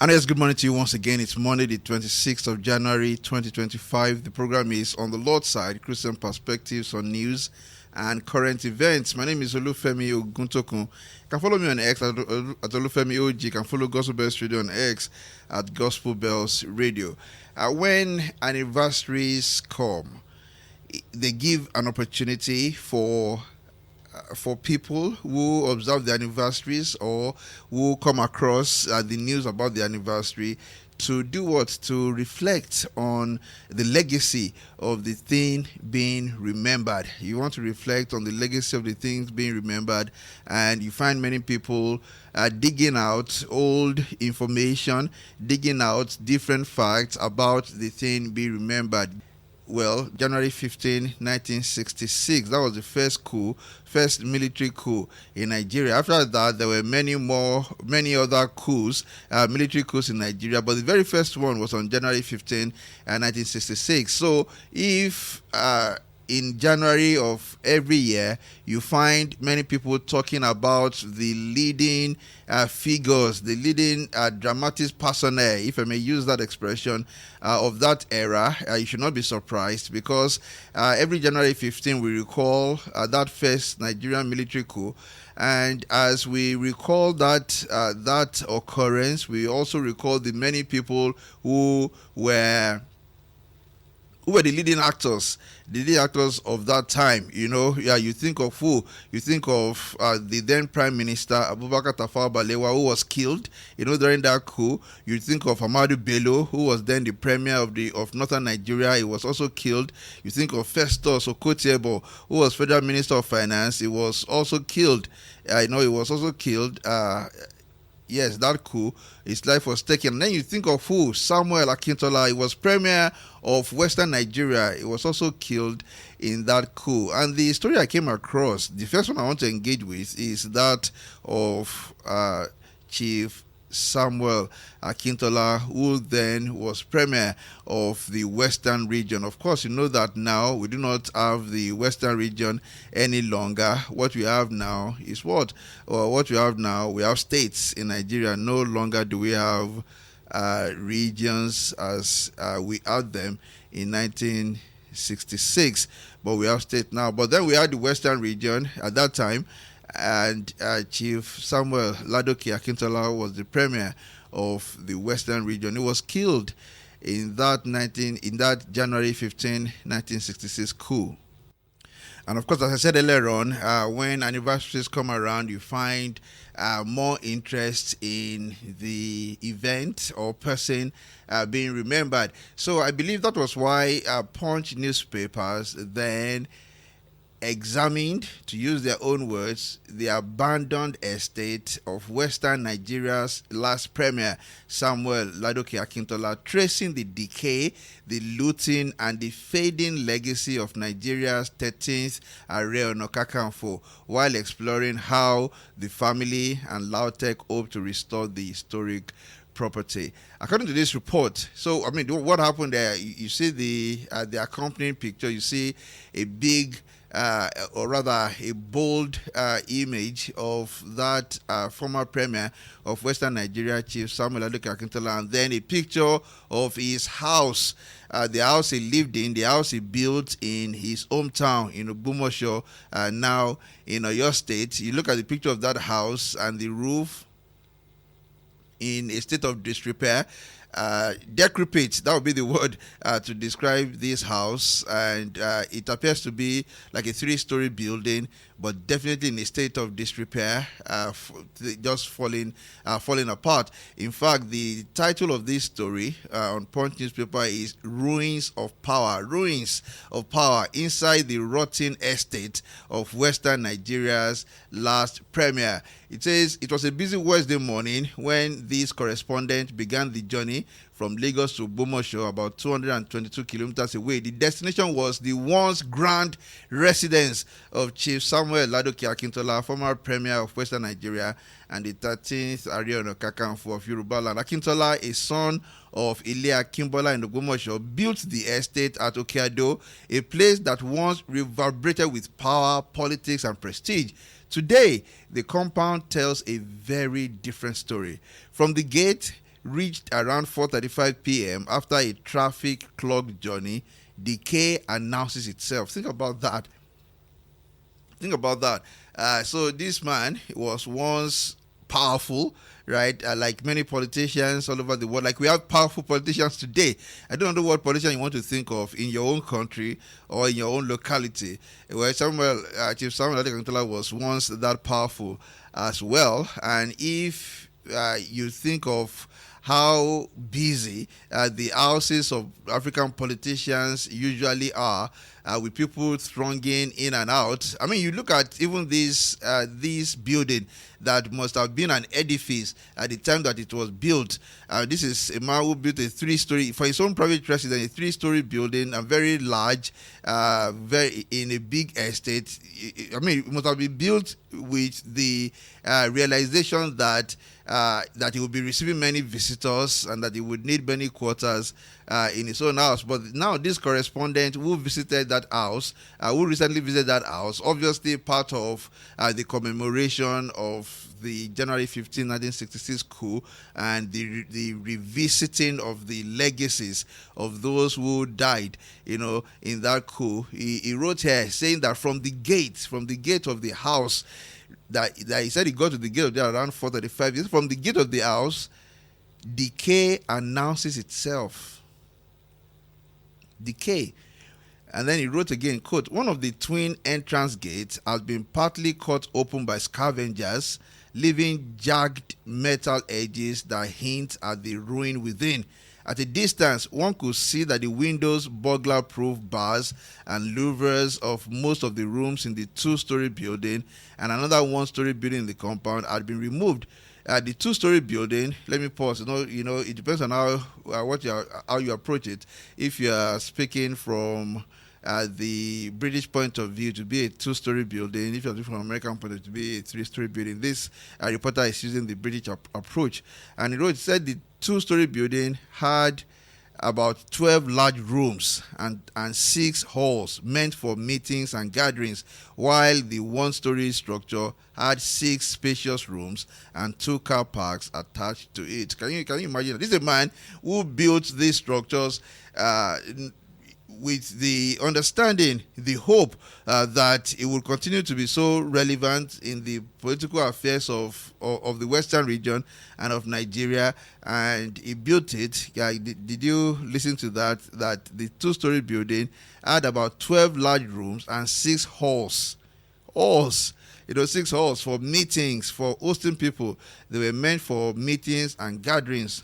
And yes, good morning to you once again. It's Monday, the 26th of January, 2025. The program is On the Lord's Side, Christian Perspectives on News and Current Events. My name is Olufemi Oguntokun. You can follow me on X at Olufemi OG. You can follow Gospel Bells Radio on X at Gospel Bells Radio. When anniversaries come, they give an opportunity for people who observe the anniversaries or who come across the news about the anniversary to do what? To reflect on the legacy of the thing being remembered. You want to reflect on the legacy of the things being remembered, and you find many people digging out old information, digging out different facts about the thing being remembered. Well, January 15, 1966, that was the first military coup in Nigeria. After that, there were many other coups, military coups in Nigeria, but the very first one was on January 15, 1966. So if in January of every year, you find many people talking about the leading figures, the leading dramatic personnel, if I may use that expression, of that era, you should not be surprised, because every January 15 we recall that first Nigerian military coup. And as we recall that occurrence, we also recall the many people who were the leading actors of that time. You think of who? You think of the then Prime Minister Abubakar Tafawa Balewa, who was killed, during that coup. You think of Ahmadu Bello, who was then the Premier of Northern Nigeria. He was also killed. You think of Festus Okotiebo, who was Federal Minister of Finance. He was also killed. He was also killed. Yes, that coup, his life was taken. And then you think of who? Samuel Akintola. He was Premier of Western Nigeria. He was also killed in that coup. And the story I came across, the first one I want to engage with, is that of Chief Samuel Akintola, who then was Premier of the Western region. Of course, you know that now we do not have the Western region any longer. What we have now is what? What we have now, we have states in Nigeria. No longer do we have regions as we had them in 1966, but we have states now. But then we had the Western region at that time, and Chief Samuel Ladoke Akintola was the Premier of the Western region. He was killed in that January 15, 1966 coup. And of course, as I said earlier on, when anniversaries come around, you find more interest in the event or person being remembered. So I believe that was why Punch newspapers then examined, to use their own words, the abandoned estate of Western Nigeria's last Premier, Samuel Ladoke Akintola, tracing the decay, the looting, and the fading legacy of Nigeria's 13th Ààrẹ Ọ̀nà Kakanfò, while exploring how the family and Lautech hope to restore the historic property. According to this report, so what happened there? You see the accompanying picture. You see a big, or rather a bold image of that former Premier of Western Nigeria, Chief Samuel Ladoke Akintola, and then a picture of his house, the house he lived in, the house he built in his hometown in Ogbomoso, now in Oyo State. You look at the picture of that house, and the roof in a state of disrepair, decrepit, that would be the word to describe this house. And it appears to be like a 3-story building, but definitely in a state of disrepair, just falling apart. In fact, the title of this story on Punch newspaper is Ruins of Power. Ruins of Power inside the rotting estate of Western Nigeria's last Premier. It says it was a busy Wednesday morning when this correspondent began the journey from Lagos to Ogbomoso, about 222 kilometers away. The destination was the once grand residence of Chief Samuel Ladoke Akintola, former Premier of Western Nigeria and the 13th Ààrẹ Ọ̀nà Kakanfò of Yoruba land. Akintola, a son of Ile Akimbola in Ogbomoso, built the estate at Okeado, a place that once reverberated with power, politics, and prestige. Today, the compound tells a very different story. From the gate, reached around 4:35 p.m. after a traffic-clogged journey, decay announces itself. Think about that. Think about that. So this man was once powerful, right? Like many politicians all over the world. Like we have powerful politicians today. I don't know what politician you want to think of in your own country or in your own locality. Where Chief Samuel Ladoke Akintola was once that powerful as well. And if you think of how busy the houses of African politicians usually are, with people thronging in and out. I mean, you look at even this building that must have been an edifice at the time that it was built. This is a man who built a 3-story, for his own private residence, a 3-story building, and very large, very in a big estate. I mean, it must have been built with the realization that he would be receiving many visitors and that he would need many quarters in his own house. But now this correspondent who visited that house, who recently visited that house, obviously part of the commemoration of the January 15, 1966 coup and the revisiting of the legacies of those who died, in that coup. He wrote here saying that from the gate of the house, that he said he got to the gate of there around 4:35. From the gate of the house, decay announces itself. Decay. And then he wrote again, quote, "One of the twin entrance gates has been partly cut open by scavengers, leaving jagged metal edges that hint at the ruin within. At a distance, one could see that the windows, burglar-proof bars, and louvers of most of the rooms in the 2-story building and another 1-story building in the compound had been removed. The 2-story building, let me pause. It depends on how you approach it. If you are speaking from the British point of view, to be a 2-story building. If you're from American point of view, to be a 3-story building. This reporter is using the British approach, and he said the 2-story building had about 12 large rooms and 6 halls meant for meetings and gatherings, while the 1-story structure had 6 spacious rooms and 2 car parks attached to it. Can you imagine? This is a man who built these structures with the understanding, the hope that it will continue to be so relevant in the political affairs of the Western region and of Nigeria, and he built it. Did you listen to that? That the 2-story building had about 12 large rooms and 6 halls. 6 halls for meetings, for hosting people. They were meant for meetings and gatherings.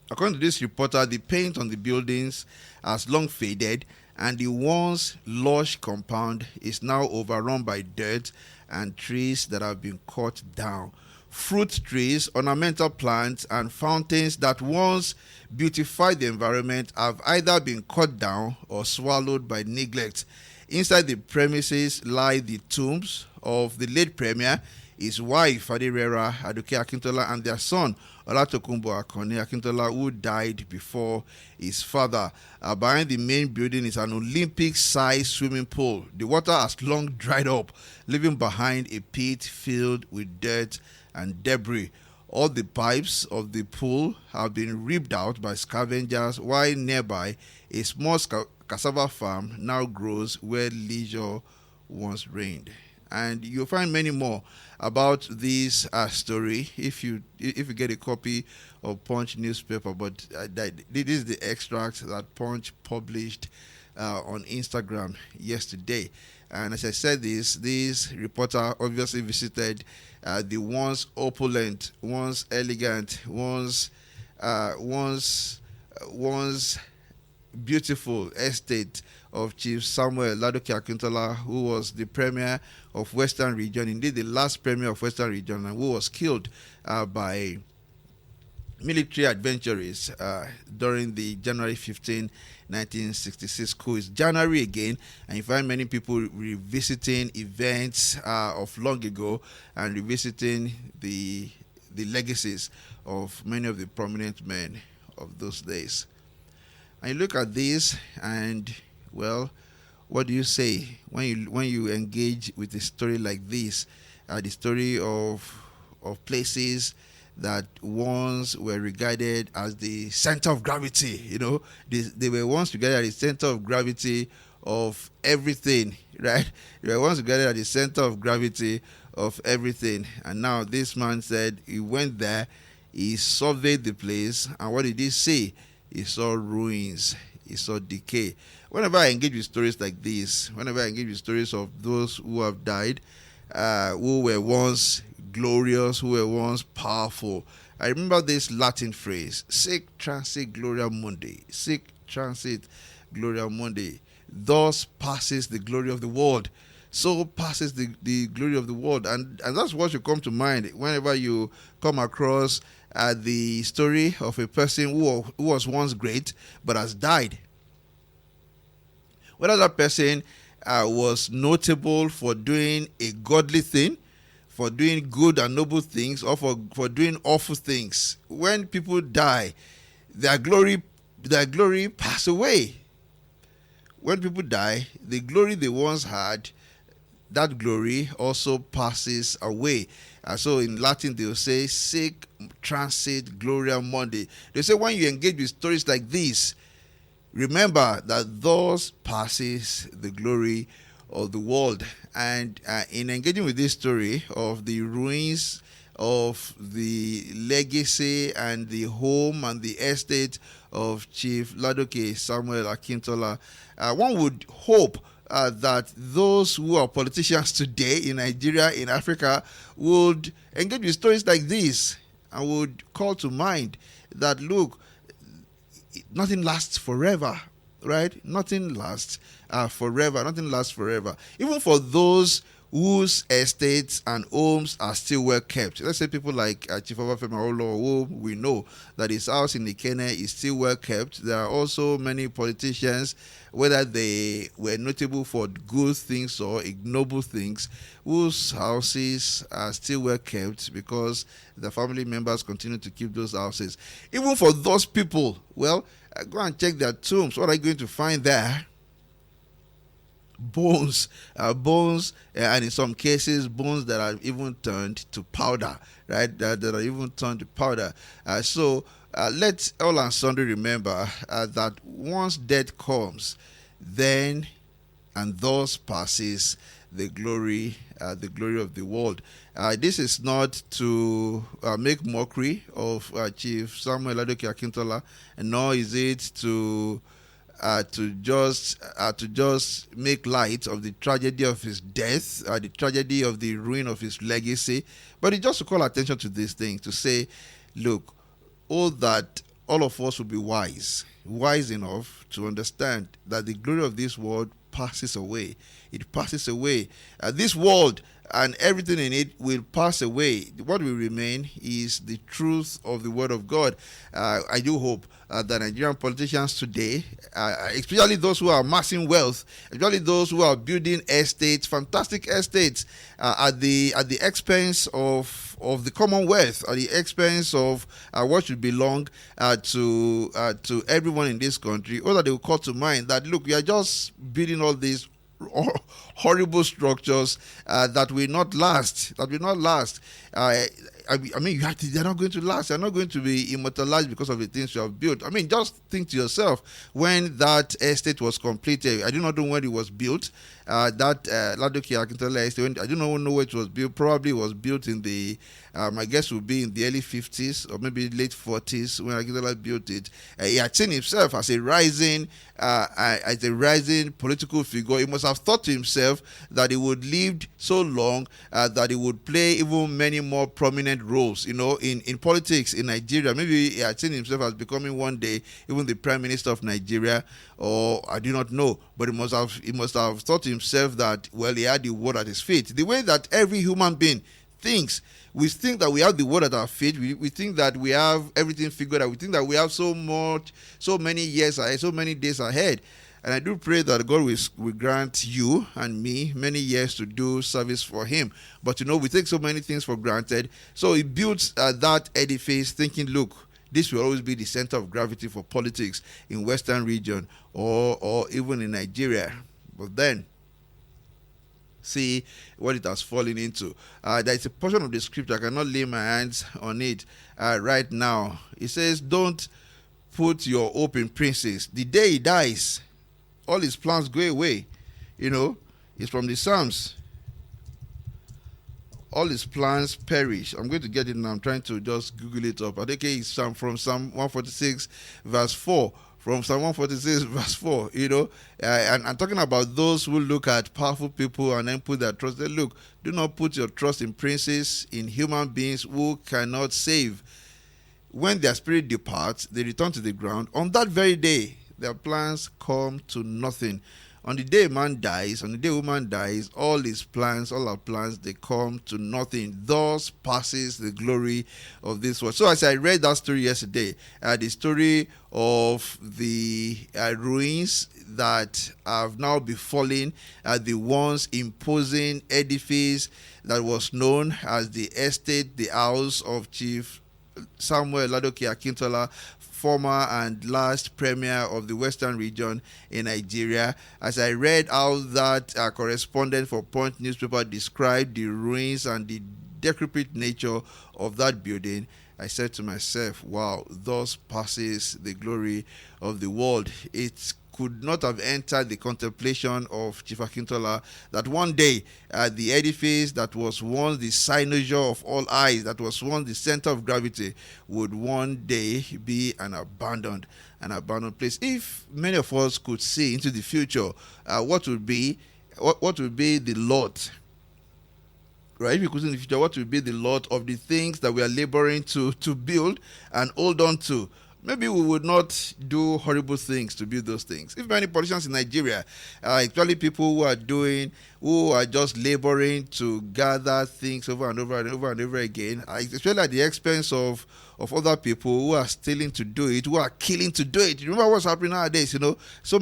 According to this reporter, the paint on the buildings has long faded, and the once lush compound is now overrun by dirt and trees that have been cut down. Fruit trees, ornamental plants, and fountains that once beautified the environment have either been cut down or swallowed by neglect. Inside the premises lie the tombs of the late Premier, his wife, Adirera Adoke Akintola, and their son, Olatokunbo Akoni Akintola, who died before his father. Behind the main building is an Olympic-sized swimming pool. The water has long dried up, leaving behind a pit filled with dirt and debris. All the pipes of the pool have been ripped out by scavengers, while nearby a small cassava farm now grows where leisure once reigned. And you'll find many more about this story if you get a copy of Punch newspaper. But this is the extract that Punch published on Instagram yesterday. And as I said, this reporter obviously visited the once opulent, once elegant, once beautiful estate of Chief Samuel Ladoke Akintola, who was the Premier of Western Region, indeed the last Premier of Western Region, and who was killed by military adventurers during the January 15, 1966 coup. It's January again, and you find many people revisiting events of long ago and revisiting the legacies of many of the prominent men of those days. And you look at this, and well, what do you say when you engage with a story like this? The story of places that once were regarded as the center of gravity. They were once regarded as the center of gravity of everything, right? They were once regarded as the center of gravity of everything. And now this man said he went there, he surveyed the place, and what did he see? He saw ruins, he saw decay. Whenever I engage with stories like this, whenever I engage with stories of those who have died, who were once glorious, who were once powerful, I remember this Latin phrase, sic transit gloria mundi, sic transit gloria mundi. Thus passes the glory of the world. So passes the glory of the world. And that's what should come to mind whenever you come across the story of a person who was once great but has died. Whether that person was notable for doing a godly thing, for doing good and noble things, or for doing awful things. When people die, their glory pass away. When people die, the glory they once had, that glory also passes away. So in Latin, they will say, sic transit gloria mundi. They say when you engage with stories like this, remember that thus passes the glory of the world. And in engaging with this story of the ruins of the legacy and the home and the estate of Chief Ladoke Samuel Akintola, one would hope that those who are politicians today in Nigeria, in Africa, would engage with stories like this and would call to mind that, look, nothing lasts forever, right? Nothing lasts forever. Nothing lasts forever. Even for those whose estates and homes are still well kept. Let's say people like Chief Samuel Ladoke, who we know that his house in Ikene is still well kept. There are also many politicians, whether they were notable for good things or ignoble things, whose houses are still well kept because the family members continue to keep those houses. Even for those people, well, go and check their tombs. What are you going to find there? Bones, and in some cases, bones that are even turned to powder, right? That are even turned to powder. So let's all and sundry remember that once death comes, then and thus passes the glory of the world. This is not to make mockery of Chief Samuel Ladoke Akintola, nor is it to just make light of the tragedy of his death, the tragedy of the ruin of his legacy, but it's just to call attention to this thing, to say, look, that all of us will be wise enough to understand that the glory of this world passes away. It passes away. This world and everything in it will pass away. What will remain is the truth of the word of God. I do hope that Nigerian politicians today, especially those who are amassing wealth, especially those who are building estates, fantastic estates, at the expense of the Commonwealth, at the expense of what should belong to everyone in this country, or that they will call to mind that, look, we are just building all these horrible structures that will not last. I mean, they're not going to last. They're not going to be immortalized because of the things you have built. I mean, just think to yourself, when that estate was completed, I do not know when it was built, that Ladoke Akintola estate, I do not know where it was built. Probably was built in the, my guess would be in the early 50s or maybe late 40s when Akintola built it. He had seen himself as a rising political figure. He must have thought to himself that he would live so long that he would play even many more prominent roles, in politics in Nigeria. Maybe he had seen himself as becoming one day even the Prime Minister of Nigeria, or I do not know. But he must have thought to himself that, well, he had the word at his feet. The way that every human being thinks. We think that we have the word at our feet. We think that we have everything figured out. We think that we have so many years ahead, so many days ahead. And I do pray that God will grant you and me many years to do service for Him. But we take so many things for granted. So He builds that edifice thinking, look, this will always be the center of gravity for politics in Western region or even in Nigeria. But then, see what it has fallen into. There is a portion of the scripture, I cannot lay my hands on it right now. It says, don't put your hope in princes. The day he dies, all his plans go away. It's from the Psalms. All his plans perish. I'm going to get it now. I'm trying to just Google it up. I think it's from Psalm 146 verse 4. From Psalm 146 verse 4, and I'm talking about those who look at powerful people and then put their trust. They look, do not put your trust in princes, in human beings who cannot save. When their spirit departs, they return to the ground. On that very day, their plans come to nothing. On the day man dies, on the day woman dies, all his plans, all our plans, they come to nothing. Thus passes the glory of this world. So as I read that story yesterday, the story of the ruins that have now befallen the once imposing edifice that was known as the estate, the house of Chief Samuel Ladoke Akintola, former and last premier of the Western region in Nigeria. As I read how that correspondent for Punch newspaper described the ruins and the decrepit nature of that building, I said to myself, wow, thus passes the glory of the world. It could not have entered the contemplation of Chief Akintola that one day the edifice that was once the cynosure of all eyes, that was once the center of gravity, would one day be an abandoned place. If many of us could see into the future, what would be the lot? Right? If you could see in the future, what would be the lot of the things that we are laboring to build and hold on to? Maybe we would not do horrible things to build those things. If many politicians in Nigeria, actually people who are just laboring to gather things over and over and over and over again, especially at the expense of other people who are stealing to do it, who are killing to do it. Remember what's happening nowadays, so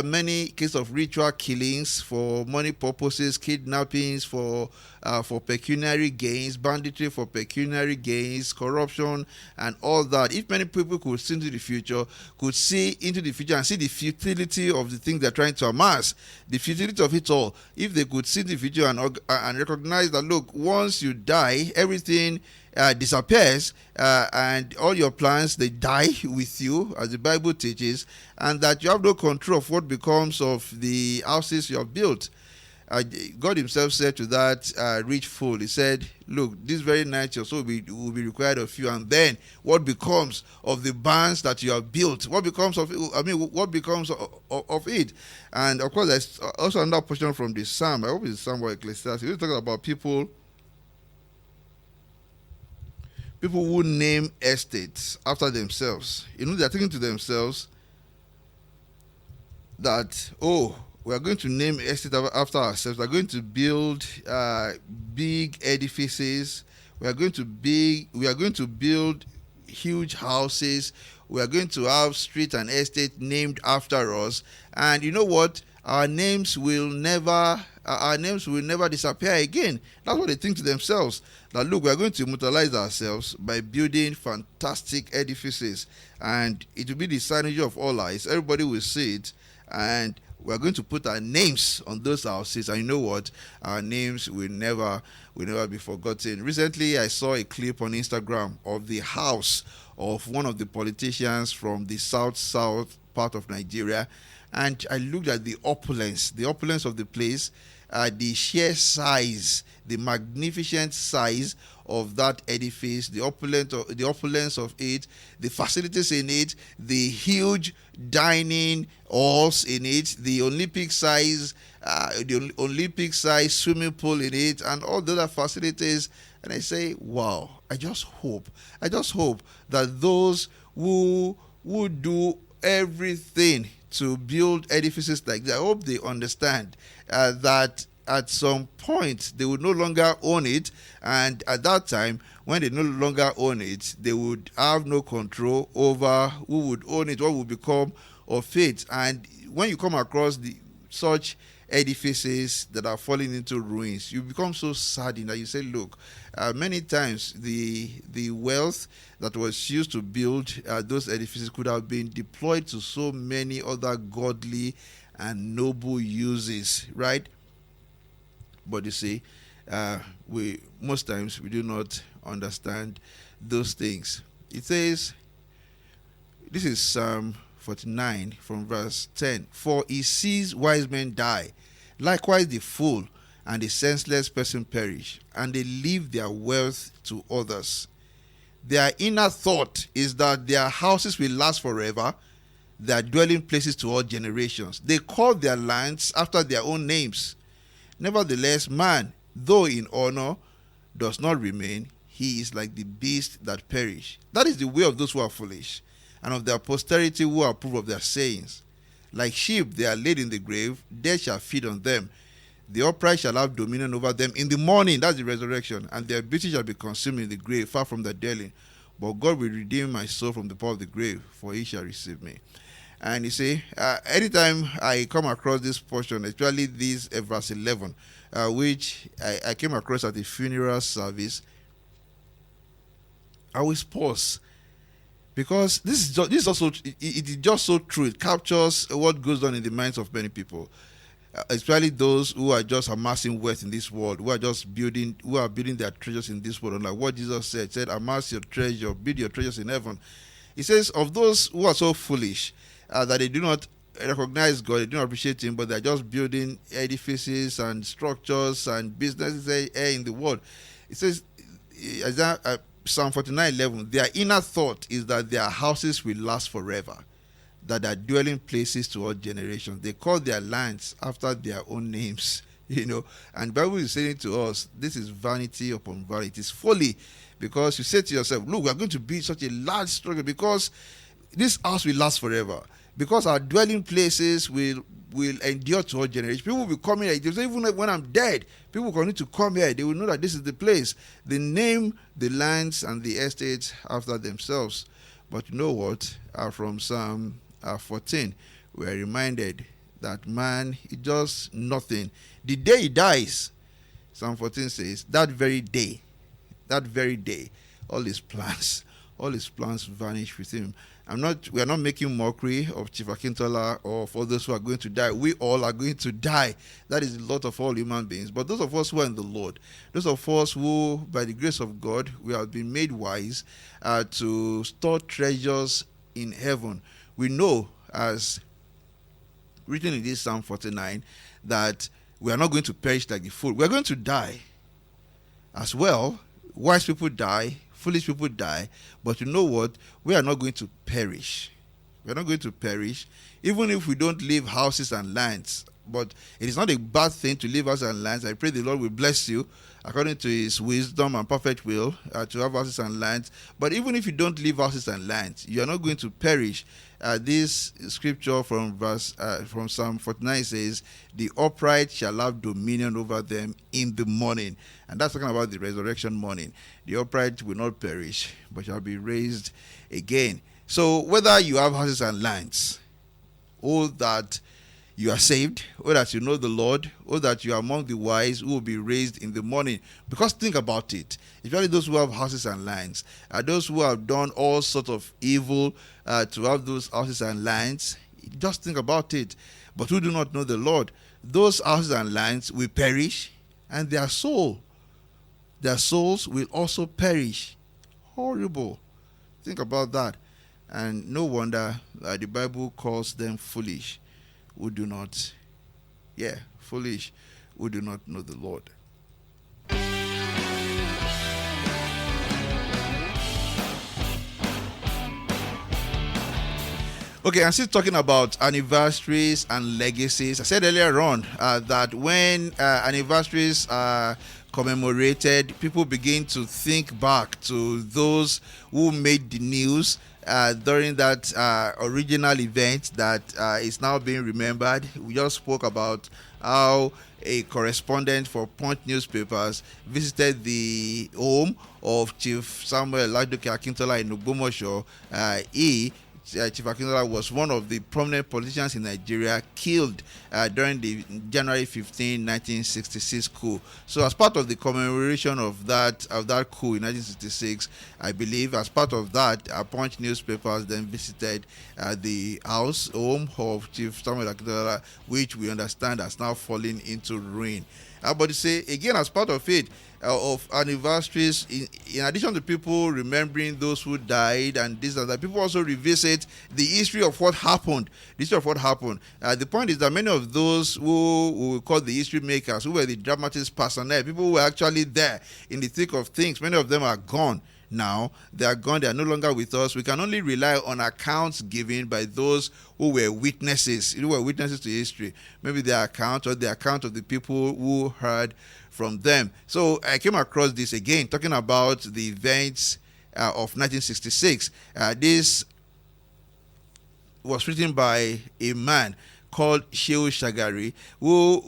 many cases of ritual killings for money purposes, kidnappings for pecuniary gains, banditry for pecuniary gains, corruption, and all that. If many people could see into the future, and see the futility of the things they're trying to amass, the futility of it all, if they could see the future and recognize that, look, once you die, everything disappears, and all your plans, they die with you, as the Bible teaches, and that you have no control of what becomes of the houses you have built. God himself said to that rich fool, he said, look, this very night your soul will be required of you, and then what becomes of the barns that you have built? What becomes of it? And of course, there's also another portion from the Psalm. I hope it's Psalm or Ecclesiastes. We're talking about people who name estates after themselves. They're thinking to themselves that, we are going to name estate after ourselves. We are going to build big edifices. We are going to build huge houses. We are going to have street and estate named after us. And you know what? Our names will never disappear again. That's what they think to themselves. That, look, we are going to immortalize ourselves by building fantastic edifices, and it will be the signage of all eyes. Everybody will see it, and we are going to put our names on those houses. And you know what? Our names will never be forgotten. Recently, I saw a clip on Instagram of the house of one of the politicians from the south part of Nigeria, and I looked at the opulence of the place, the sheer size, the magnificent size of that edifice, the opulence of it, the facilities in it, the huge dining halls in it, the Olympic size swimming pool in it, and all the other facilities. And I say, wow, I just hope that those who do everything to build edifices like that, I hope they understand that at some point they would no longer own it, and at that time, when they no longer own it, they would have no control over who would own it, what would become of it. And when you come across such edifices that are falling into ruins, you become so saddened that you say, look, many times the wealth that was used to build those edifices could have been deployed to so many other godly and noble uses, right? But you see, we most times we do not understand those things. It says, this is Psalm 49 from verse 10. For he sees wise men die, likewise the fool and the senseless person perish, and they leave their wealth to others. Their inner thought is that their houses will last forever, their dwelling places to all generations. They call their lands after their own names. Nevertheless, man, though in honor, does not remain. He is like the beast that perish. That is the way of those who are foolish, and of their posterity who approve of their sayings. Like sheep they are laid in the grave, death shall feed on them. The upright shall have dominion over them in the morning, that's the resurrection, and their beauty shall be consumed in the grave, far from their dwelling. But God will redeem my soul from the power of the grave, for he shall receive me. And you see, anytime I come across this portion, especially this verse 11, which I came across at a funeral service, I always pause. Because this is also, it is just so true. It captures what goes on in the minds of many people. Especially those who are just amassing wealth in this world, who are building their treasures in this world. And like what Jesus said, amass your treasure, build your treasures in heaven. He says, of those who are so foolish that they do not recognize God, they do not appreciate him, but they're just building edifices and structures and businesses in the world. It says, Psalm 49:11, their inner thought is that their houses will last forever, that are dwelling places to all generations. They call their lands after their own names, And the Bible is saying to us, this is vanity upon vanity. It's folly, because you say to yourself, look, we are going to build such a large structure because this house will last forever, because our dwelling places will endure to all generations. People will be coming here. Even when I'm dead, people will continue to come here. They will know that this is the place. They name the lands and the estates after themselves. But you know what? From Psalm 14, we are reminded that man is just nothing. The day he dies, Psalm 14 says, that very day, all his plans vanish with him. We are not making mockery of Chief Akintola or for those who are going to die. We all are going to die. That is the lot of all human beings. But those of us who are in the Lord, those of us who, by the grace of God, we have been made wise to store treasures in heaven. We know, as written in this Psalm 49, that we are not going to perish like the fool. We are going to die as well. Wise people die, foolish people die, but you know what? We are not going to perish. We are not going to perish, even if we don't leave houses and lands. But it is not a bad thing to leave houses and lands. I pray the Lord will bless you according to his wisdom and perfect will to have houses and lands. But even if you don't leave houses and lands, you are not going to perish. This scripture from Psalm 49 says, the upright shall have dominion over them in the morning. And that's talking about the resurrection morning. The upright will not perish, but shall be raised again. So whether you have houses and lands, or that you are saved, or that you know the Lord, or that you are among the wise who will be raised in the morning. Because think about it, especially those who have houses and lands, those who have done all sorts of evil to have those houses and lands, just think about it. But who do not know the Lord, those houses and lands will perish, and their souls will also perish. Horrible. Think about that. And no wonder the Bible calls them foolish who do not, foolish who do not know the Lord. Okay, I'm still talking about anniversaries and legacies. I said earlier on that when anniversaries are commemorated, people begin to think back to those who made the news during that original event that is now being remembered. We just spoke about how a correspondent for Punch newspapers visited the home of Chief Samuel Ladoke Akintola in Ogbomoso. Chief Akintola was one of the prominent politicians in Nigeria killed during the January 15, 1966 coup. So as part of the commemoration of that coup in 1966, I believe, as part of that, Punch newspapers then visited the home of Chief Samuel Ladoke Akintola, which we understand has now fallen into ruin. But you say, again, as part of it, of anniversaries, in addition to people remembering those who died and this and that, people also revisit the history of what happened. The point is that many of those who we call the history makers, who were the dramatist personnel, people who were actually there in the thick of things, many of them are gone. Now they are gone, they are no longer with us. We can only rely on accounts given by those who were witnesses to history. Maybe their account or the account of the people who heard from them. So I came across this again, talking about the events of 1966. This was written by a man called Shehu Shagari, who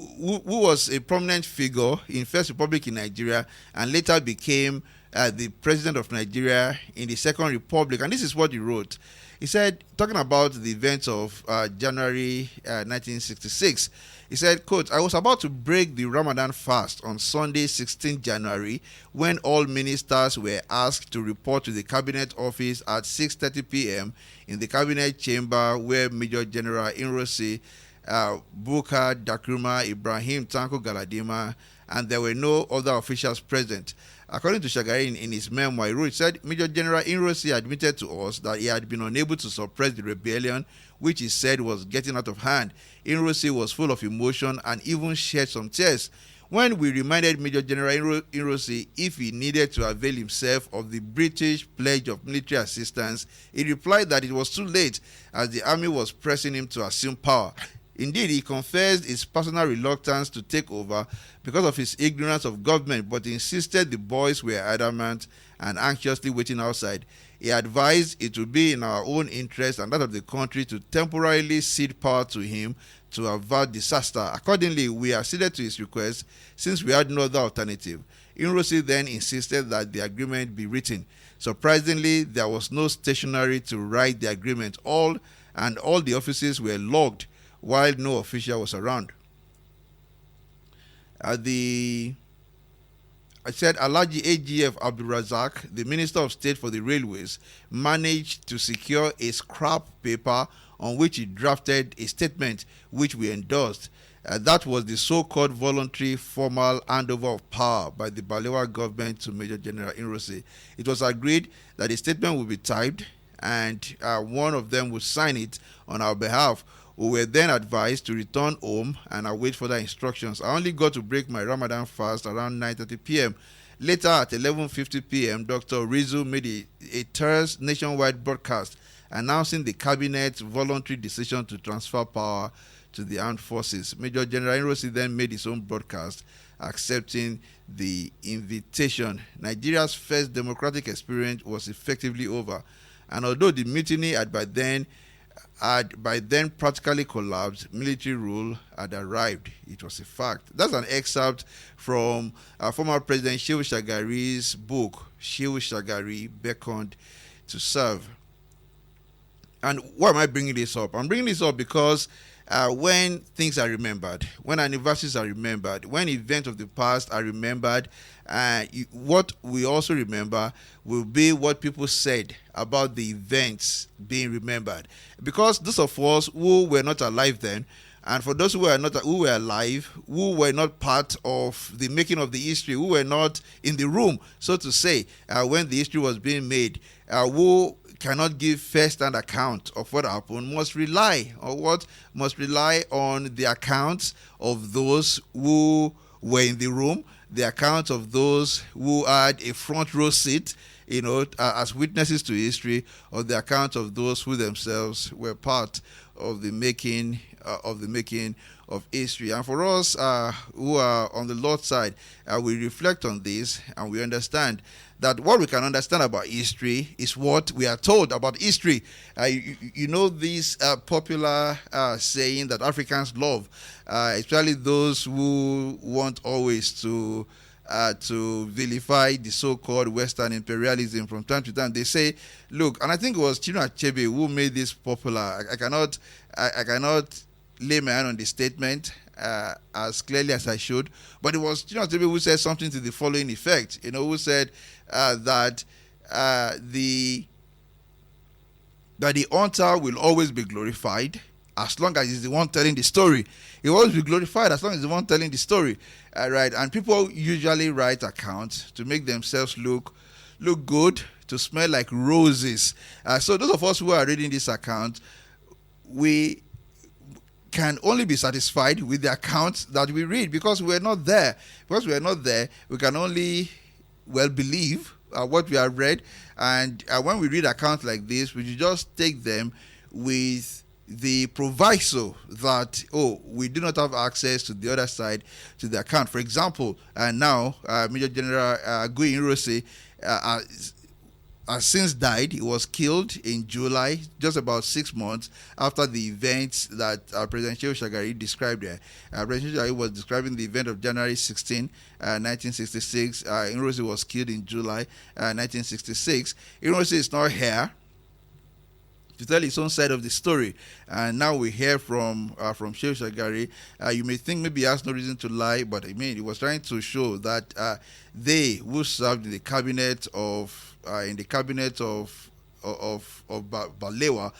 was a prominent figure in First Republic in Nigeria and later became the president of Nigeria in the Second Republic. And this is what he wrote. He said, talking about the events of January 1966, he said, quote, "I was about to break the Ramadan fast on Sunday, 16 January, when all ministers were asked to report to the cabinet office at 6:30 p.m. in the cabinet chamber, where Major General Inrosi, Bukar Dakruma, Ibrahim Tanko Galadima, and there were no other officials present." According to Shagari in his memoir, he wrote, said, Major General Inrosi admitted to us that he had been unable to suppress the rebellion, which he said was getting out of hand. Inrosi was full of emotion and even shed some tears. When we reminded Major General Inrosi if he needed to avail himself of the British pledge of military assistance, he replied that it was too late, as the army was pressing him to assume power. Indeed, he confessed his personal reluctance to take over because of his ignorance of government, but insisted the boys were adamant and anxiously waiting outside. He advised it would be in our own interest and that of the country to temporarily cede power to him to avert disaster. Accordingly, we acceded to his request since we had no other alternative. Inrosi then insisted that the agreement be written. Surprisingly, there was no stationery to write the agreement. All the offices were locked, while no official was around. I said Alhaji AGF Abdul Razak, the Minister of State for the Railways, managed to secure a scrap paper on which he drafted a statement which we endorsed. That was the so-called voluntary formal handover of power by the Balewa government to Major General Inrosi. It was agreed that a statement would be typed and one of them would sign it on our behalf. We were then advised to return home and await further instructions. I only got to break my Ramadan fast around 9:30 p.m. Later at 11:50 p.m., Dr. Rizu made a terse nationwide broadcast announcing the cabinet's voluntary decision to transfer power to the armed forces. Major General Inrosi then made his own broadcast accepting the invitation. Nigeria's first democratic experience was effectively over, and although the mutiny had by then practically collapsed, military rule had arrived. It was a fact. That's an excerpt from former President Shehu Shagari's book, Shehu Shagari Beckoned to Serve. And why am I bringing this up? I'm bringing this up because when things are remembered, when anniversaries are remembered, when events of the past are remembered, what we also remember will be what people said about the events being remembered. Because those of us who were not alive then, and for those who were alive, who were not part of the making of the history, who were not in the room, so to say, when the history was being made, who cannot give first-hand account of what happened, must rely on the accounts of those who were in the room, the accounts of those who had a front row seat, as witnesses to history, or the account of those who themselves were part of the making of history. And for us who are on the Lord's side, we reflect on this and we understand that what we can understand about history is what we are told about history. You know this popular saying that Africans love, especially those who want always to vilify the so-called Western imperialism from time to time. They say, look, and I think it was Chinua Achebe who made this popular. I cannot lay my hand on the statement as clearly as I should, but it was Chinua Achebe who said something to the following effect, who said that the hunter will always be glorified as long as he's the one telling the story. He will always be glorified as long as he's the one telling the story. Right? And people usually write accounts to make themselves look good, to smell like roses. So those of us who are reading this account, we can only be satisfied with the accounts that we read, because we're not there. Because we're not there, we can only believe what we have read. And when we read accounts like this, we should just take them with the proviso that, we do not have access to the other side, to the account. For example, now Major General Gui Nrose has since died. He was killed in July, just about 6 months after the events that President Shehu Shagari described there. President Shagari was describing the event of January 16, 1966. Nrose was killed in July 1966. Nrose is not here to tell his own side of the story, and now we hear from Shehu Shagari. You may think maybe he has no reason to lie, but I mean, he was trying to show that they who served in the cabinet of Balewa,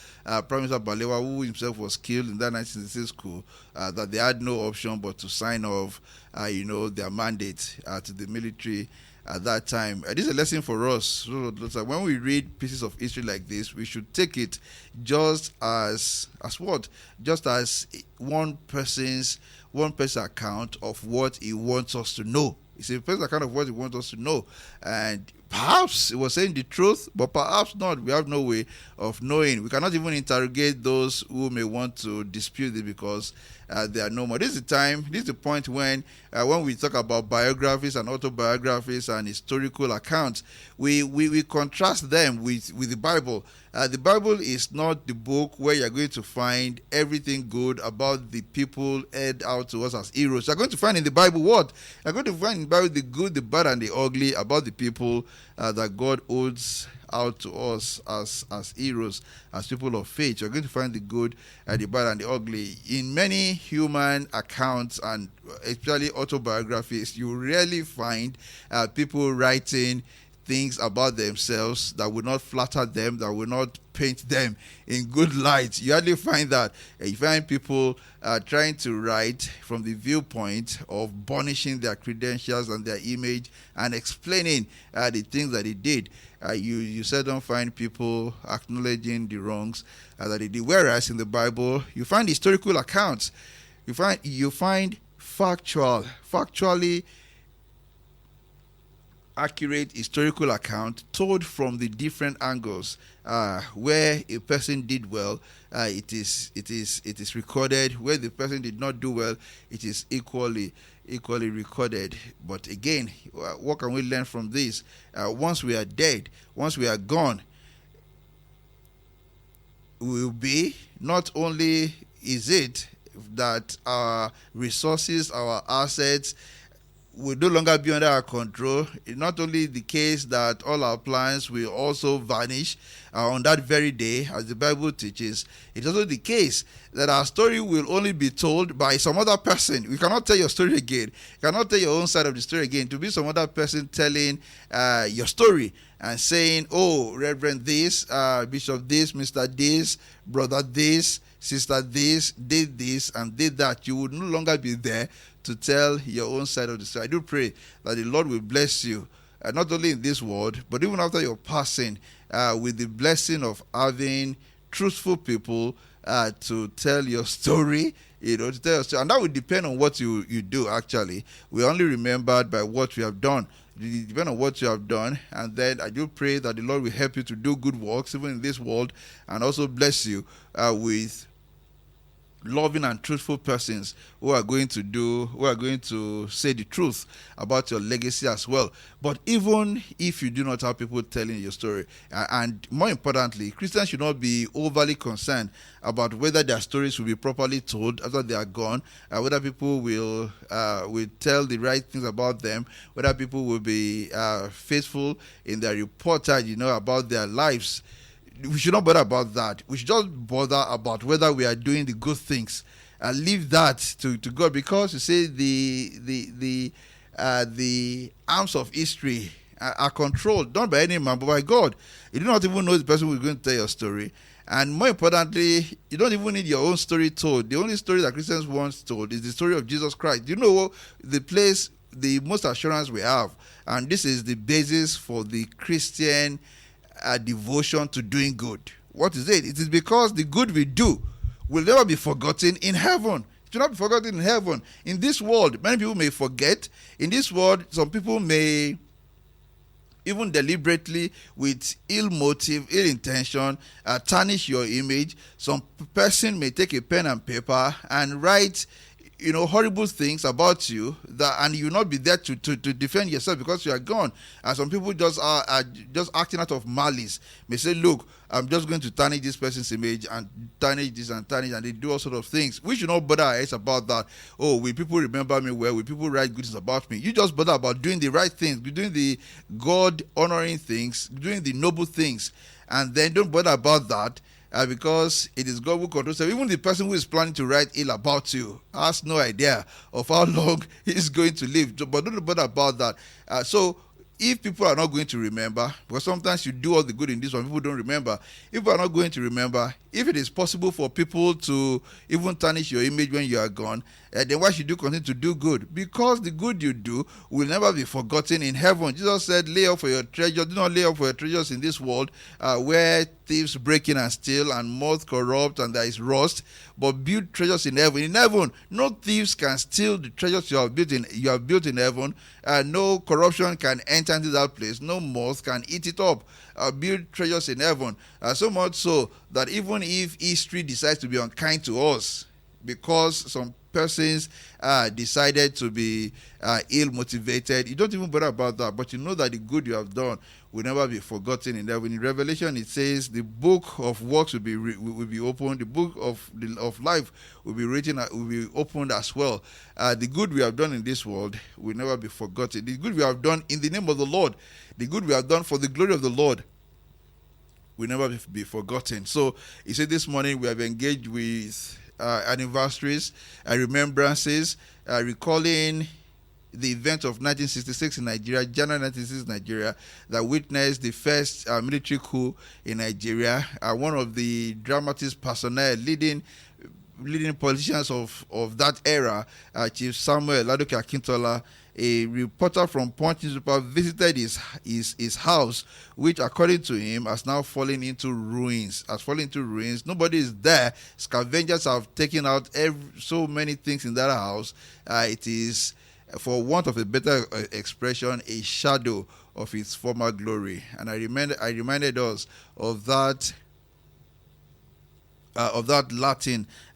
Prime Minister Balewa, who himself was killed in that 1966 coup, that they had no option but to sign off, their mandate to the military at that time. This is a lesson for us. So when we read pieces of history like this, we should take it just as what? Just as one person's account of what he wants us to know. It's a person's account of what he wants us to know. And perhaps he was saying the truth, but perhaps not. We have no way of knowing. We cannot even interrogate those who may want to dispute it, because they are no more. This is the point when we talk about biographies and autobiographies and historical accounts, we contrast them with the Bible. The Bible is not the book where you're going to find everything good about the people held out to us as heroes. You're going to find in the Bible what? You're going to find in the Bible the good, the bad, and the ugly about the people that God holds out to us as heroes, as people of faith. You're going to find the good, the bad, and the ugly. In many human accounts, and especially autobiographies, you rarely find people writing things about themselves that will not flatter them, that will not paint them in good light. You hardly find that. You find people trying to write from the viewpoint of burnishing their credentials and their image and explaining the things that they did. You seldom find people acknowledging the wrongs that they did. Whereas in the Bible, you find historical accounts. You find factually accurate historical account told from the different angles. Where a person did well, it is recorded. Where the person did not do well, it is equally recorded. But again, what can we learn from this? Once we are dead, once we are gone, we will be, not only is it that our resources, our assets will no longer be under our control. It's not only the case that all our plans will also vanish on that very day, as the Bible teaches. It's also the case that our story will only be told by some other person. We cannot tell your story again. You cannot tell your own side of the story again. To be some other person telling your story and saying, oh, Reverend this, Bishop this, Mr. this, brother this, sister this, did this and did that. You would no longer be there to tell your own side of the story. I do pray that the Lord will bless you, not only in this world, but even after your passing, with the blessing of having truthful people to tell your story, to tell your story. And that will depend on what you do, actually. We're only remembered by what we have done. It depends on what you have done. And then I do pray that the Lord will help you to do good works, even in this world, and also bless you with loving and truthful persons who are going to say the truth about your legacy as well. But even if you do not have people telling your story, and more importantly, Christians should not be overly concerned about whether their stories will be properly told after they are gone, whether people will tell the right things about them, whether people will be faithful in their reportage, about their lives. We should not bother about that. We should just bother about whether we are doing the good things, and leave that to God, because you say the arms of history are controlled not by any man but by God. You do not even know the person who is going to tell your story, And more importantly, you don't even need your own story told. The only story that Christians want told is the story of Jesus Christ. You know the place, the most assurance we have, and this is the basis for the Christian devotion to doing good. What is it? It is because the good we do will never be forgotten in heaven. It will not be forgotten in heaven. In this world, many people may forget. In this world, some people may, even deliberately, with ill motive, ill intention, tarnish your image. Some person may take a pen and paper and write, horrible things about you, and you will not be there to defend yourself because you are gone. And some people just are just acting out of malice. May say, look, I'm just going to tarnish this person's image and tarnish this and tarnish, and they do all sorts of things. We should not bother our heads about that. Oh, will people remember me well? Will people write good things about me? You just bother about doing the right things, doing the God-honoring things, doing the noble things, and then don't bother about that. Because it is God who controls them. Even the person who is planning to write ill about you has no idea of how long he is going to live. But don't bother about that. So if people are not going to remember, because sometimes you do all the good in this one, people don't remember. If people are not going to remember, if it is possible for people to even tarnish your image when you are gone, then why should you continue to do good? Because the good you do will never be forgotten in heaven. Jesus said, lay up for your treasure. Do not lay up for your treasures in this world where thieves break in and steal and moth corrupt and there is rust, but build treasures in heaven. In heaven, no thieves can steal the treasures you have built in heaven. No corruption can enter into that place. No moth can eat it up. Build treasures in heaven. So much so that even if history decides to be unkind to us because some persons decided to be ill-motivated, you don't even bother about that, but you know that the good you have done will never be forgotten in heaven. In Revelation, it says the book of works will be opened, the book of life will be written, will be opened as well. The good we have done in this world will never be forgotten. The good we have done in the name of the Lord, the good we have done for the glory of the Lord will never be forgotten. So, he said this morning we have engaged with anniversaries, remembrances, recalling the event of 1966 in Nigeria, January 1966 in Nigeria, that witnessed the first military coup in Nigeria. One of the dramatist personnel, leading politicians of that era, Chief Samuel Ladoke Akintola, a reporter from Punch newspaper, visited his house, which according to him has now fallen into ruins. Nobody is there. Scavengers have taken out so many things in that house. It is, for want of a better expression, a shadow of its former glory. And I reminded us of that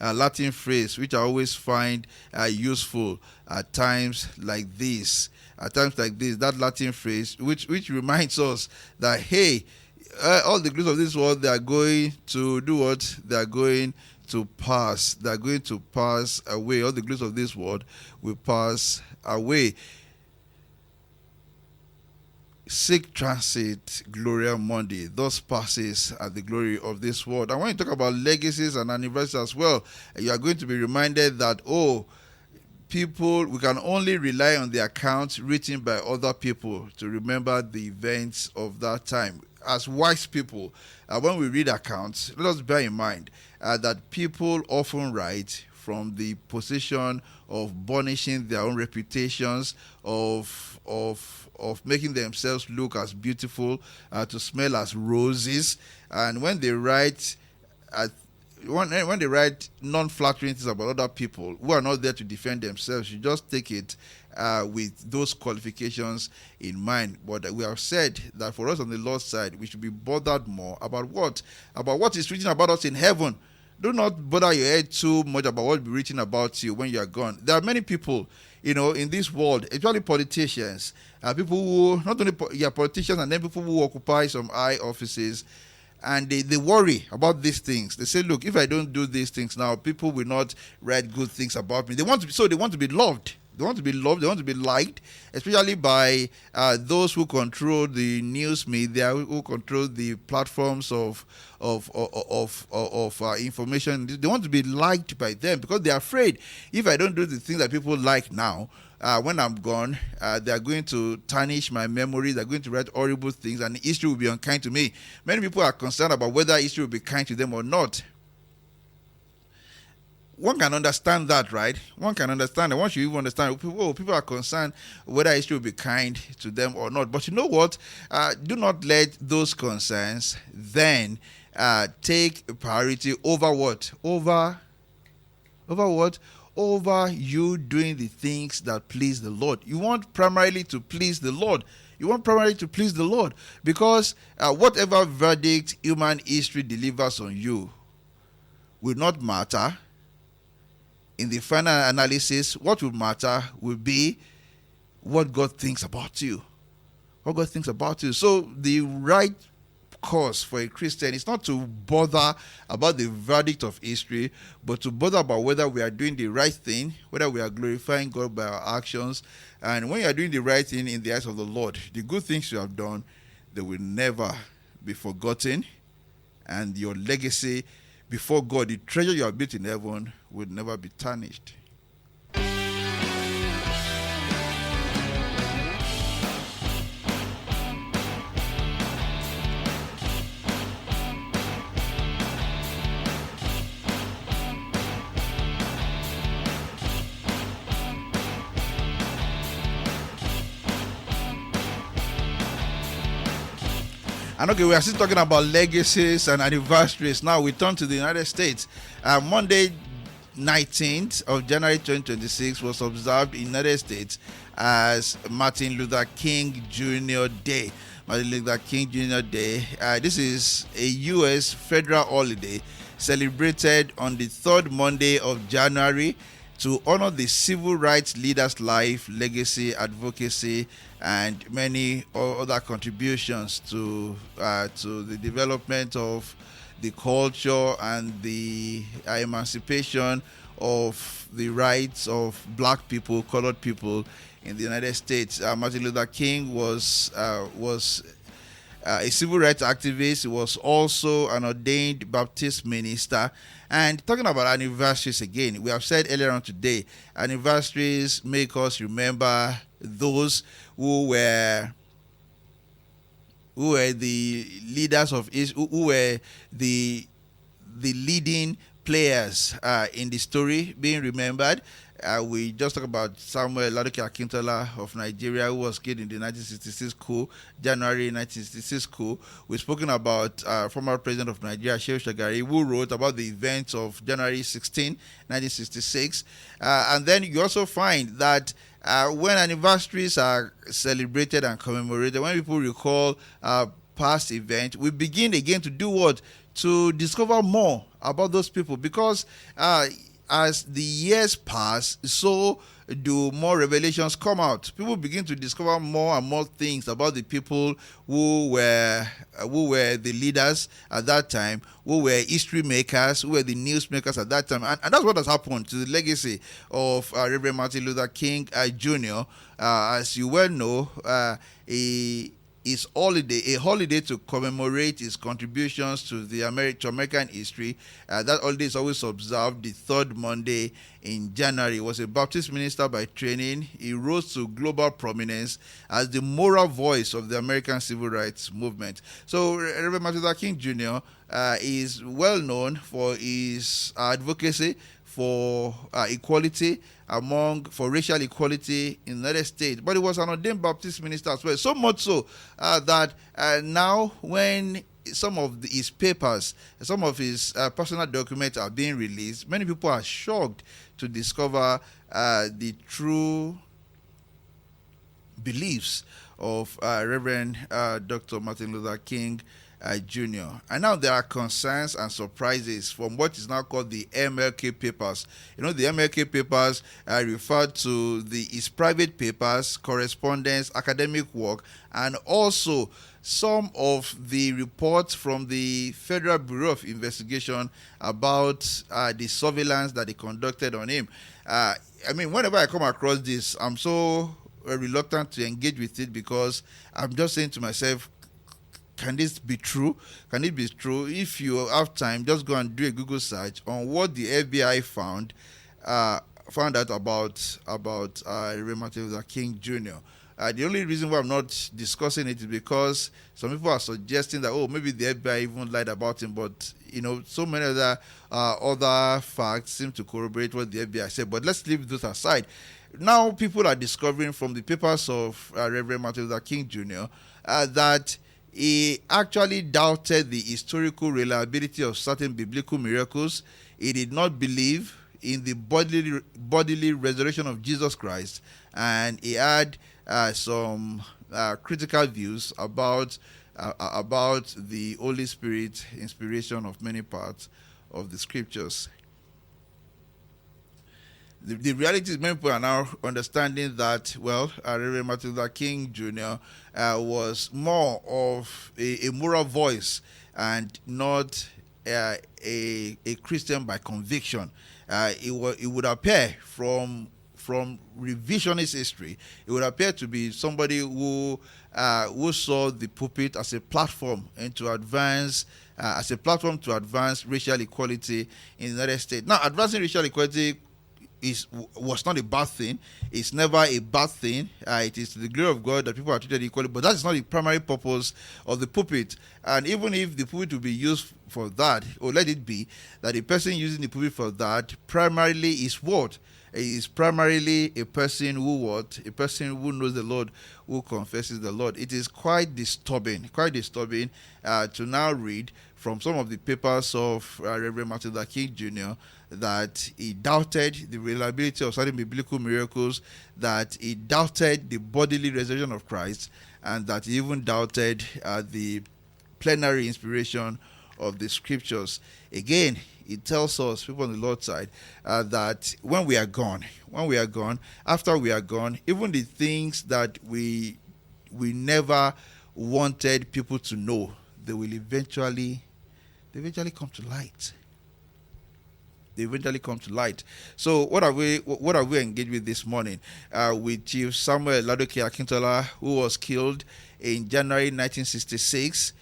Latin phrase, which I always find useful at times like this. That Latin phrase, which reminds us that, hey, all the goods of this world, they are going to do what? They are going to pass. They are going to pass away. All the goods of this world will pass away. Sic transit Gloria Mundi, thus passes at the glory of this world. And when you talk about legacies and anniversaries as well, you are going to be reminded that, people, we can only rely on the accounts written by other people to remember the events of that time. As wise people, when we read accounts, let us bear in mind that people often write from the position of burnishing their own reputations, of making themselves look as beautiful, to smell as roses. And when they write when they write non-flattering things about other people who are not there to defend themselves, you just take it with those qualifications in mind. But we have said that for us on the Lord's side, we should be bothered more about what is written about us in heaven. Do not bother your head too much about what will be written about you when you are gone. There are many people, in this world, especially politicians, people who, not only politicians, and then people who occupy some high offices, and they worry about these things. They say, look, if I don't do these things now, people will not write good things about me. They want to be loved. They want to be loved. They want to be liked, especially by those who control the news media, who control the platforms of information. They want to be liked by them because they are afraid if I don't do the things that people like now, when I'm gone, they are going to tarnish my memory. They're going to write horrible things, and history will be unkind to me. Many people are concerned about whether history will be kind to them or not. One can understand that, right? One can understand that. Once you even understand, people are concerned whether history will be kind to them or not. But you know what? Do not let those concerns then take priority over what? Over what? Over you doing the things that please the Lord. You want primarily to please the Lord. Because whatever verdict human history delivers on you will not matter. In the final analysis, what will matter will be what God thinks about you. So the right course for a Christian is not to bother about the verdict of history, but to bother about whether we are doing the right thing, whether we are glorifying God by our actions. And when you are doing the right thing in the eyes of the Lord, the good things you have done, they will never be forgotten. And your legacy before God, the treasure you have built in heaven, will never be tarnished. And okay, we are still talking about legacies and anniversaries. Now we turn to the United States. Monday, 19th of January 2026 was observed in the United States as Martin Luther King Jr. Day. Martin Luther King Jr. Day. This is a U.S. federal holiday celebrated on the third Monday of January to honor the civil rights leaders' life, legacy, advocacy, and many other contributions to the development of the culture and the emancipation of the rights of black people, colored people in the United States. Martin Luther King was a civil rights activist. He was also an ordained Baptist minister. And talking about anniversaries again, we have said earlier on today, anniversaries make us remember those who were the leaders of Israel, who were the leading players in the story being remembered. We just talked about Samuel Ladoke Akintola of Nigeria, who was killed in the 1966 coup, January 1966 coup. We've spoken about former president of Nigeria, Shehu Shagari, who wrote about the events of January 16, 1966. And then you also find that when anniversaries are celebrated and commemorated, when people recall past events, we begin again to do what? To discover more about those people, because as the years pass, so do more revelations come out. People begin to discover more and more things about the people who were the leaders at that time, who were history makers, who were the news makers at that time. And that's what has happened to the legacy of Reverend Martin Luther King Jr. As you well know, a holiday to commemorate his contributions to the American history. That holiday is always observed the third Monday in January. He was a Baptist minister by training. He rose to global prominence as the moral voice of the American civil rights movement. So Reverend Martin Luther King Jr. Is well known for his advocacy for equality, for racial equality in the United States. But he was an ordained Baptist minister as well. So much so that now when some of his papers, some of his personal documents are being released, many people are shocked to discover the true beliefs of Reverend Dr. Martin Luther King Jr. And now there are concerns and surprises from what is now called the MLK papers. You know, the MLK papers refer to his private papers, correspondence, academic work, and also some of the reports from the Federal Bureau of Investigation about the surveillance that they conducted on him. I mean, whenever I come across this, I'm so reluctant to engage with it, because I'm just saying to myself, can this be true? Can it be true? If you have time, just go and do a Google search on what the FBI found found out about Reverend Martin Luther King Jr. The only reason why I'm not discussing it is because some people are suggesting that, oh, maybe the FBI even lied about him, but so many other facts seem to corroborate what the FBI said. But let's leave those aside. Now people are discovering from the papers of Reverend Martin Luther King Jr. That he actually doubted the historical reliability of certain biblical miracles. He did not believe in the bodily resurrection of Jesus Christ, and he had some critical views about the Holy Spirit inspiration of many parts of the scriptures. The reality is many people are now understanding that, Reverend Martin Luther King Jr. Was more of a moral voice and not a Christian by conviction. It would appear from revisionist history, it would appear to be somebody who saw the pulpit as a platform and to advance racial equality in the United States. Now, advancing racial equality was not a bad thing. It's never a bad thing. It is to the glory of God that people are treated equally, but that is not the primary purpose of the pulpit. And even if the pulpit will be used for that, or let it be that the person using the pulpit for that primarily is what? Is primarily a person who knows the Lord, who confesses the Lord. It is quite disturbing to now read from some of the papers of Reverend Martin Luther King Jr. that he doubted the reliability of certain biblical miracles, that he doubted the bodily resurrection of Christ, and that he even doubted the plenary inspiration of the scriptures. Again, it tells us, people on the Lord's side, that when we are gone, after we are gone, even the things that we never wanted people to know, they eventually come to light. They eventually come to light. So what are we engaged with this morning? With Chief Samuel Ladoke Akintola, who was killed in January 1966.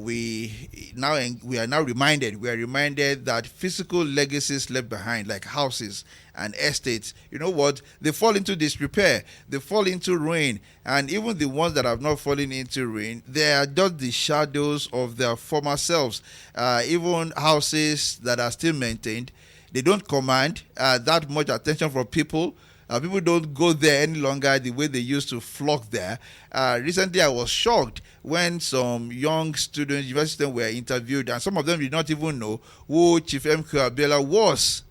We are now reminded that physical legacies left behind, like houses and estates, they fall into disrepair, they fall into ruin, and even the ones that have not fallen into ruin, they are just the shadows of their former selves. Even houses that are still maintained, they don't command that much attention from people. People don't go there any longer the way they used to flock there. Recently, I was shocked when some young students, university students, were interviewed, and some of them did not even know who Chief M.K. Abiola was.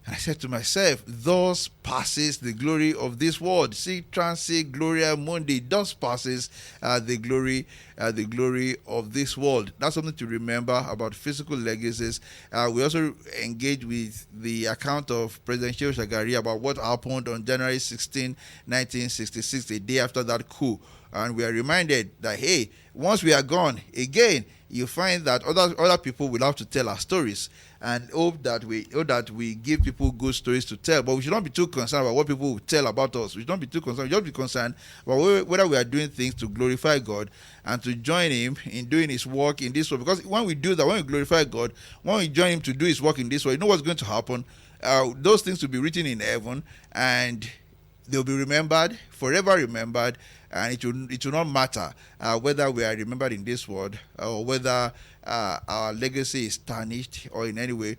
And I said to myself, thus passes the glory of this world. See, transit gloria mundi. Thus passes the glory of this world. That's something to remember about physical legacies. We also engage with the account of President Shehu Shagari about what happened on January 16, 1966, a day after that coup. And we are reminded that, hey, once we are gone, again, you find that other people will have to tell our stories, and hope that we give people good stories to tell. But we should not be too concerned about what people will tell about us. We should not be too concerned. We should be concerned about whether we are doing things to glorify God and to join Him in doing His work in this world. Because when we do that, when we glorify God, when we join Him to do His work in this world, you know what's going to happen? Those things will be written in heaven, and they'll be remembered, forever remembered, and it will not matter whether we are remembered in this world or whether our legacy is tarnished or in any way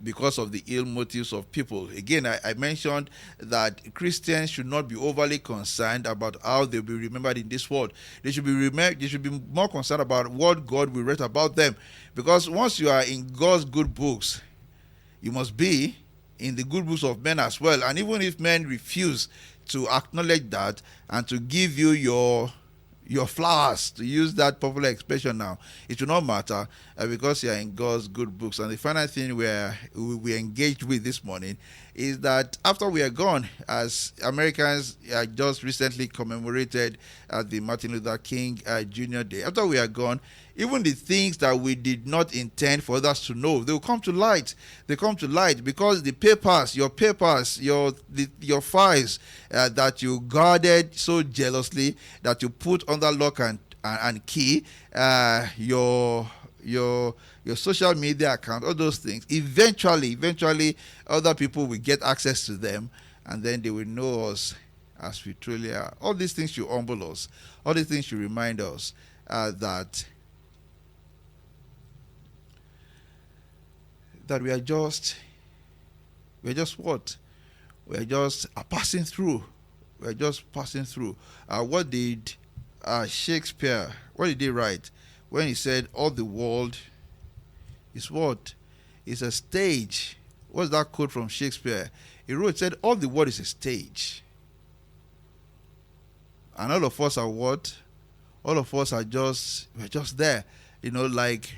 because of the ill motives of people. Again, I mentioned that Christians should not be overly concerned about how they'll be remembered in this world. They should be more concerned about what God will write about them, because once you are in God's good books, you must be in the good books of men as well. And even if men refuse to acknowledge that and to give you your flowers, to use that popular expression now, it will not matter because you are in God's good books. And the final thing we engaged with this morning is that after we are gone, as Americans just recently commemorated the Martin Luther King Jr. Day, after we are gone, even the things that we did not intend for others to know, they will come to light. They come to light because your files that you guarded so jealously, that you put under lock and key, your your social media account, all those things. Eventually, other people will get access to them, and then they will know us as we truly are. All these things should humble us. All these things should remind us that we are just what? We are just passing through. We are just passing through. What did Shakespeare, what did he write when he said all the world is what? It's a stage. What's that quote from Shakespeare? He said all the world is a stage. And all of us are what? All of us are we're just there. Like,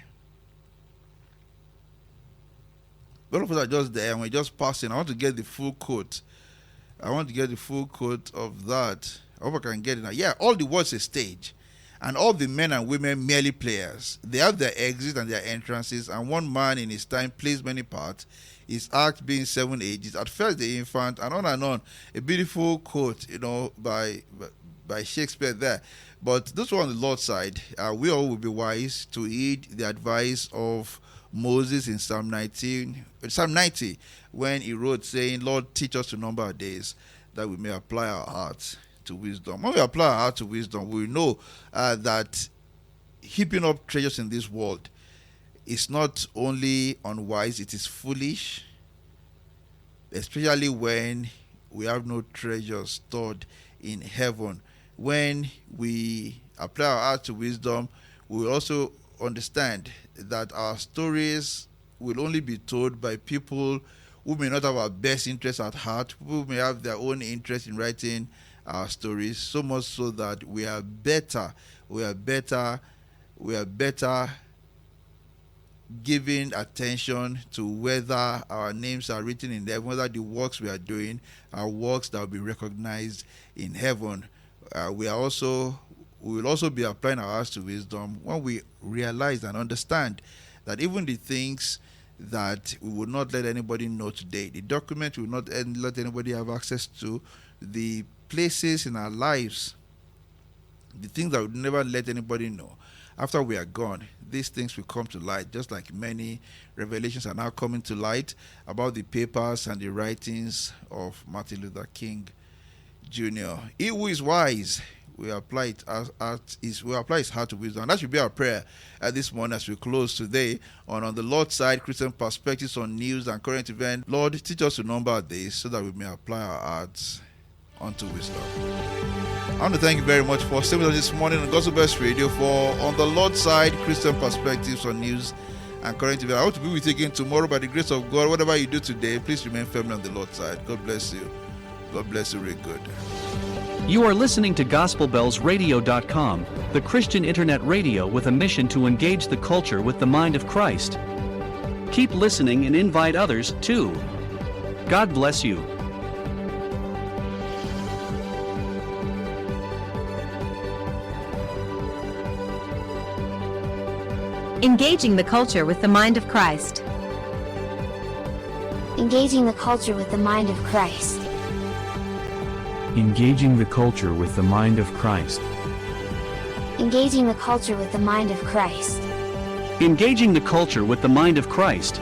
all of us are just there and we're just passing. I want to get the full quote. of that. I hope I can get it now. Yeah, all the world is a stage. And all the men and women merely players. They have their exits and their entrances, and one man in his time plays many parts, his act being 7 ages, at first the infant, and on and on. A beautiful quote, by Shakespeare there. But this one on the Lord's side, we all will be wise to heed the advice of Moses in Psalm 90, when he wrote saying, Lord, teach us to number our days, that we may apply our hearts to wisdom. When we apply our heart to wisdom, we know that heaping up treasures in this world is not only unwise, it is foolish, especially when we have no treasure stored in heaven. When we apply our heart to wisdom, we will also understand that our stories will only be told by people who may not have our best interests at heart, who may have their own interest in writing our stories, so much so that we are better giving attention to whether our names are written in heaven, whether the works we are doing are works that will be recognized in heaven. We will also be applying our hearts to wisdom when we realize and understand that even the things that we will not let anybody know today, the document we will not let anybody have access to, the places in our lives, the things that we will never let anybody know, after we are gone, these things will come to light, just like many revelations are now coming to light about the papers and the writings of Martin Luther King Jr. He who is wise will apply his heart to wisdom. And that should be our prayer this morning as we close today on the Lord's side, Christian perspectives on news and current events. Lord, teach us to number our days so that we may apply our hearts unto wisdom. I want to thank you very much for staying with us this morning on Gospel Best Radio for On the Lord's Side, Christian perspectives on news and current events. I hope to be with you again tomorrow by the grace of God. Whatever you do today, please remain firmly on the Lord's side. God bless you. God bless you really good. You are listening to GospelBellsRadio.com, the Christian internet radio with a mission to engage the culture with the mind of Christ. Keep listening and invite others too. God bless you. Engaging the culture with the mind of Christ. Engaging the culture with the mind of Christ. Engaging the culture with the mind of Christ. Engaging the culture with the mind of Christ. Engaging the culture with the mind of Christ.